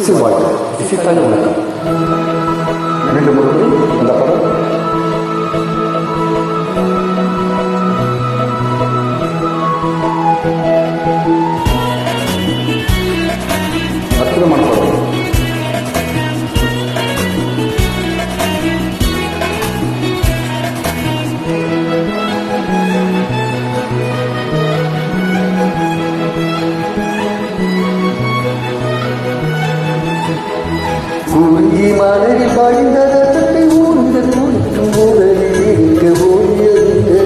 வாழ்க்கை இசைத்தாய் வணக்கம். மீண்டும் ஒரு அந்த படம் அற்புதமான படம். குறிஞ்சி மலரில் பாய்ந்த ரத்தத்தை ஊர்ந்த துடிக்கும் முதலில் ஓடியதில்லை,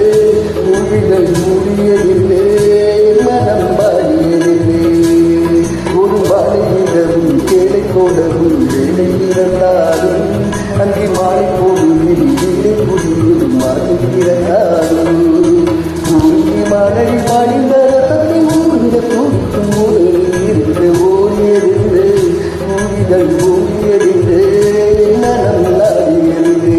மொழிகள் மூடியதில்லை, மனம் பாடியதில்லை. ஒரு மலையிடவும் கேளை போடவும் வேலை இறந்தாலும் அங்கே மாலை போடுவில் வீடை புரியும் மாலை இறந்தாலும். குறிஞ்சி மலரில் பாய்ந்த ரத்தத்தை ஊர்ந்த துடிக்கும் முதலில் ஓடியதில்லை, மொழிகள் மூடியதில்லை, மனம் நாடியதில்லை.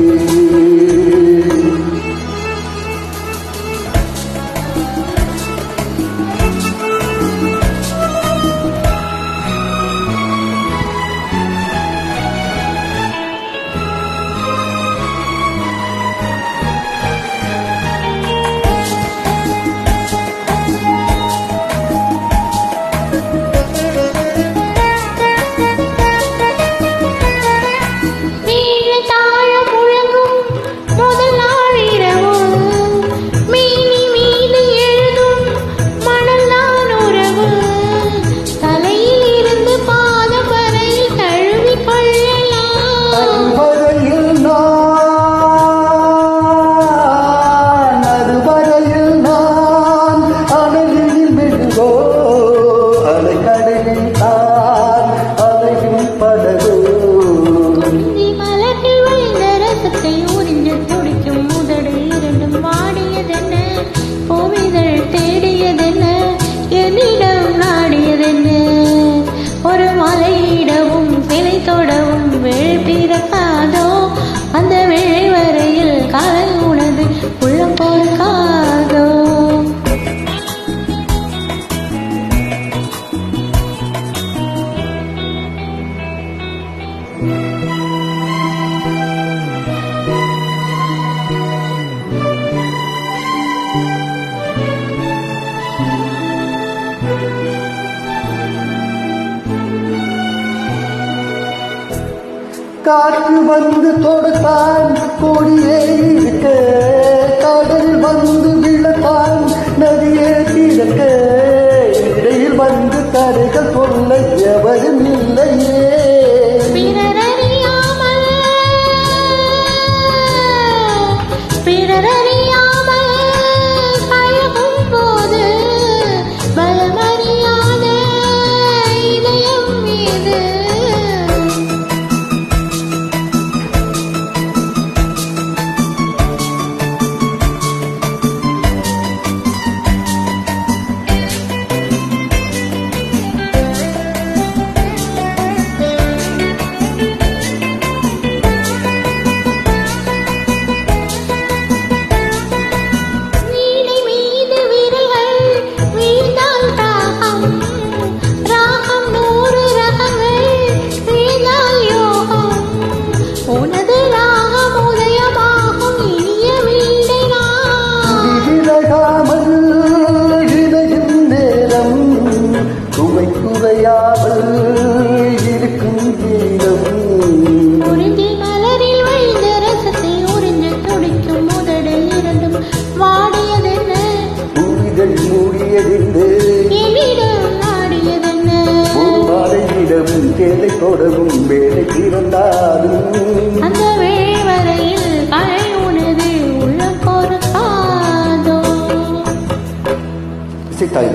அந்த வேளை வரையில் காலை உணர்ந்து உள்ளம் பொறுக்காதோ. காற்று வந்து தொடுத்தான் கொடியே இருக்க, கடலில் வந்து விழத்தான் நதியே கிழக்க, இடையில் வந்து கரைகள் சொல்ல எவரும் இல்லையே. கேளை தொடரும் வேலை திறந்தாலும் அந்த வேளை வரையில் கலை உனது உள்ள பொறுக்காதோ. இசைத்தாய்